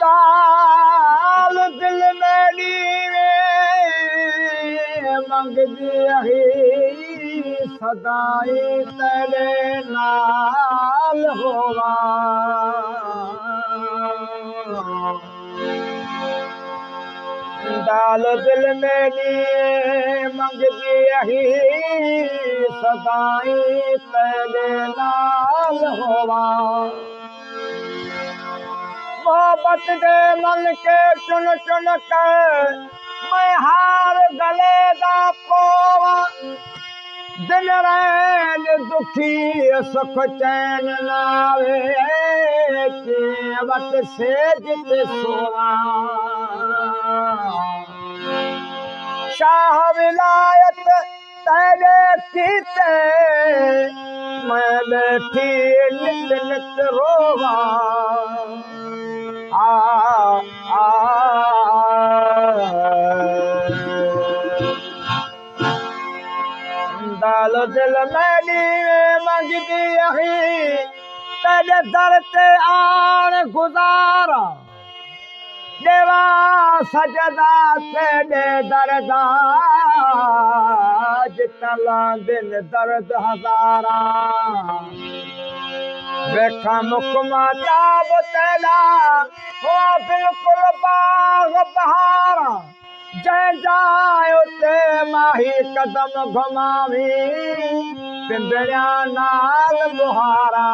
दाल दिल मेरी मंगदी ही सदाई तेरे नाल होवा दाल दिल मेरी मंगदी ही सदाई तेरे नाल होवा मोहब्बत दे मन के चुन चुन कर मैं हार गले दा पोवा दिन रैन दुखी सुख चैन नावे केवट से जित सोवा शाह विलायत तेरे कीते मैं बैठी नित नित रोवा दाल दिल मेरी मंगदी ही तेरे दर ते आन गुजारा देवा सजदा तेरे दरदा जितना दिन दर्द हजारा देखा मुकमा ताब तेला हो बिल्कुल बाग बहारा जय जाए उते माही कदम घुमावी पिंबड़िया नाल बुहारा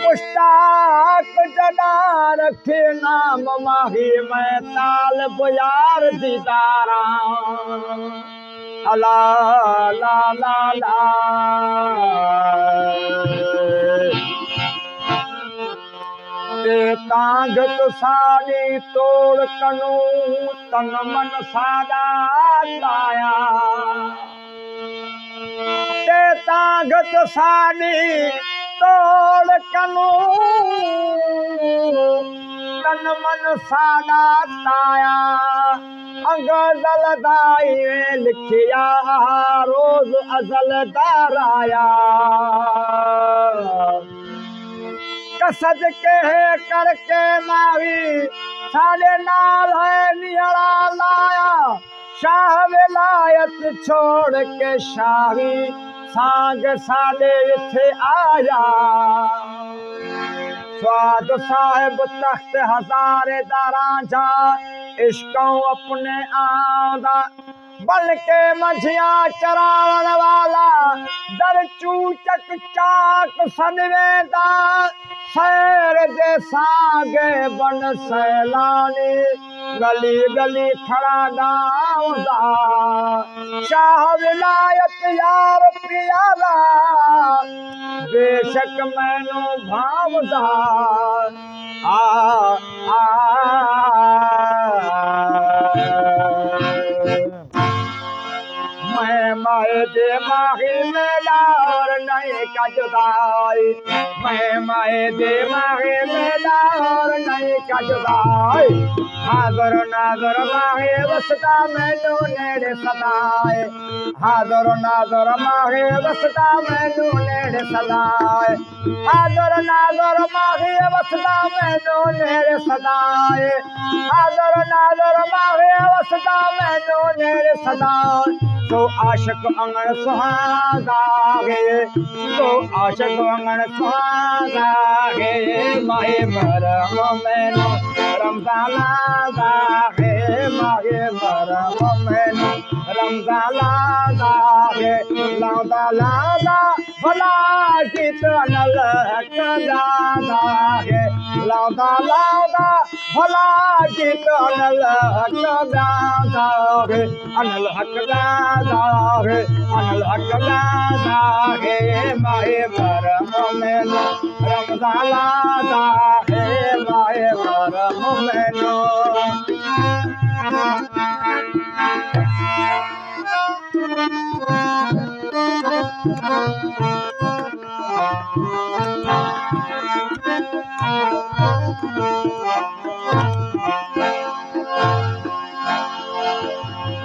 मुश्ताक जड़ा रखे नाम माही मैं ताल बुयार दीदारा अला ला ला ला तांग तो साड़ी तोड़ कनू तन मन सादा लाया ते तांग तो साड़ी तोड़ कनू तन मन सादा लाया अंगजल दाई लिखिया रोज अजल दाराया कसद के करके मावी साले नाल है निहरा लाया शाह विलायत छोड़ के शाही सांग साले इथे आया स्वाद साहिब तख्त हजारे दाराजा इश्कों अपने आदा बल्कि मझिया चरावन वाला दर चूचक चाक सनवेदा सैर दे सागे बन सैलानी गली गली खड़ा गाँवदा शाह विलायत यार प्यारा बेशक मैनू भावदा मैं माए दे माही मेला और नहीं का जुदाई मैं माए दे माही मेला और नहीं का जुदाई हाजर नाजर माहे वसता मैनू नेड़े सदाए हाजर नाजर माहे वसता मैनू नेड़े सदाए हाजर नाजर माहे वसता मैनू नेड़े सदाए हाजर नाजर माहे वसता मैनू नेड़े सदाए तो आशिक अंगण सुहागा गे तो आशक वंगण स्वादा है माहे मरम मैनो रमजाला दा है माहे मरम मैनो रमजाला दा है लादा लादा भला कितनल कदा है लादा लादा भला कितनल कदा है अनल हक दादा है अनल हक दादा है माहे मरम मैनो रमजाला दा है माहे मरम मैनो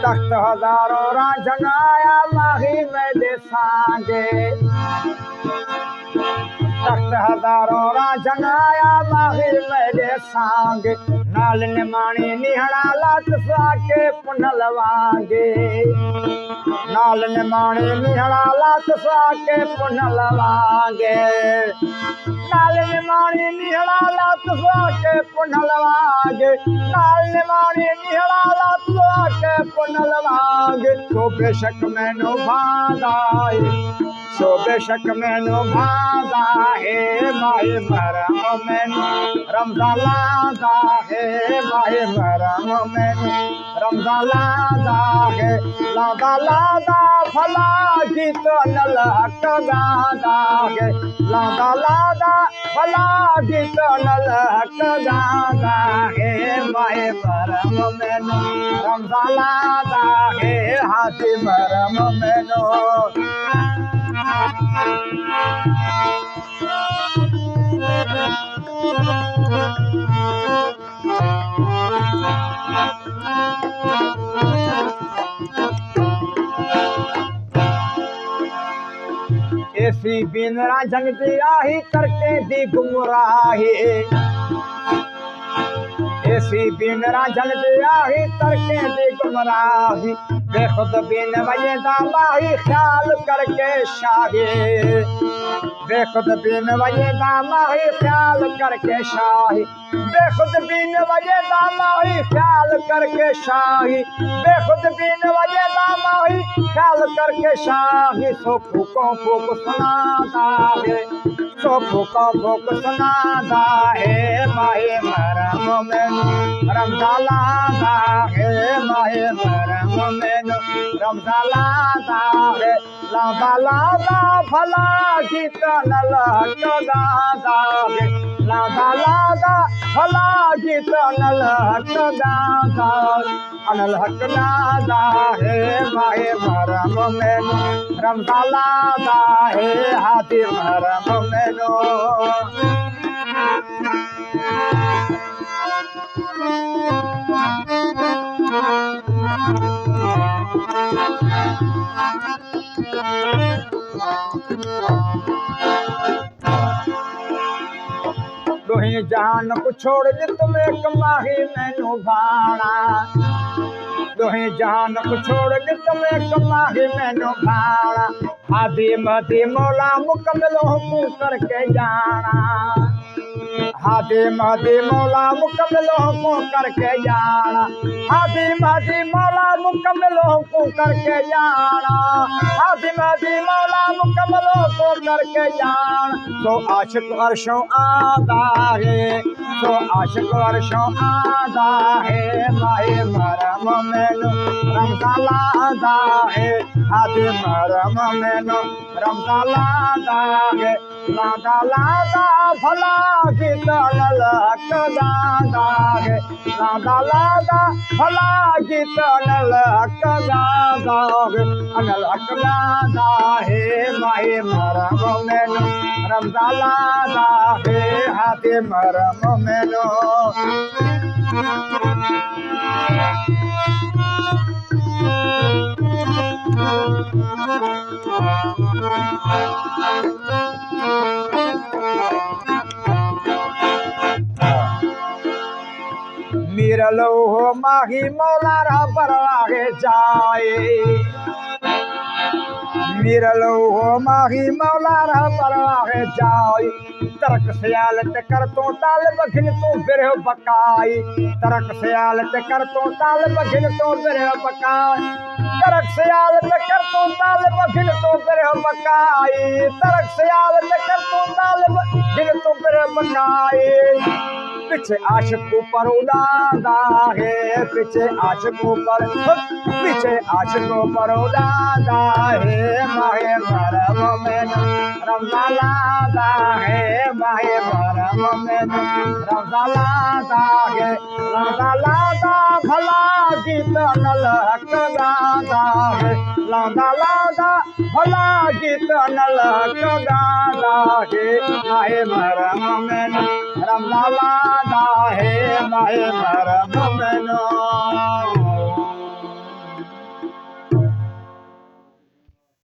तख्त हजारों रांझनाया माही में दे सांगे तख्त हजारों रांझनाया माही में दे सांगे नाल निमाणी निहड़ा लात साके पुनलवांगे नाल निमाणी निहड़ा लात साके पुनलवांगे नाल निमाणी निहड़ा लात साके पुनलवांगे नाल निमाणी निहड़ा लात साके पुनलवांगे तो बेशक मैनो भादाए सो बेशक मैनो भादा है माहे मरम मैनो रमजाला दा है माहे मरम मैनो रमजाला दा है लादा लादा भला गीत नल हक गादा है लादा लादा भला गीत नल हक गादा है माहे मरम मैनो रमजाला दा है हाथी मरम मैनो ऐसी बिनरा जंगती आही करके दी गुमराही ऐसी बिनरा जंगती आही करके दी गुमराही बेखुद बिन वजह दामाही ख्याल करके शाही बेखुद बिन वजह दामाही ख्याल करके शाही बेखुद बिन वजह दामाही ख्याल करके शाही बेखुद बिन वजह दामाही ख्याल करके शाही सो फूकों फूक सुनाता है सो फूकों फूक सुनाता है माहे मरम मैनो रमजाला दा है माहे मरम मैनो रमजाला दा है लादा लादा भला गीत नल हक गादा है लादा लादा भला गीत नल हक गादा अनल हक दादा है माहे मरम मैनो रमजाला दा है हाथी मरम मैनो दोही जान को छोड़ दे तुम एक माही मैनू भाना दोही जान को छोड़ दे तुम एक माही मैनू भाना हादी मदी मौला मुकम्मल हुकुम करके जाना हादी मदी मौला मुकम्मल हुकुम करके जाना हादी मदी मौला मुकम्मल हुकुम करके जाना हादी मदी मौला मुकम्मल हुकुम करके जाना तो आशिक अर्शों आदा है तो आशिक अर्शों आदा है माहे मरम मैनो रमजाला दा है हादी मरम मैनो रमजाला दा है लादा लादा भला गीत नल हक गादा है लादा लादा भला गीत नल हक गादा है अनल हक गादा है माहे मरम मैनो रमजाला दा है हाथी मरम मैनो मीरलो हो माही मौला रा बरवागे जाए मिरलो हो माही मौला रह परवाह जाई तरक सयाल ते कर तो ताल बखिन तो फिर बकाई तरक सयाल ते कर तो ताल बखिन तो फिर बकाई तरक सयाल ते कर तो ताल बखिन तो फिर बकाई तरक सयाल ते कर तो ताल बखिन तो फिर बकाई पीछे आशिक ऊपर उड़ादा है पीछे आशिक ऊपर उड़ादा है माहे मरम में रमजालादा है माहे मरम में रमजालादा है रमजालादा भला गीत नलक गादा है लादा भला गीत नलक गादा है माहे मरम में रमजालादा है माहे मरम में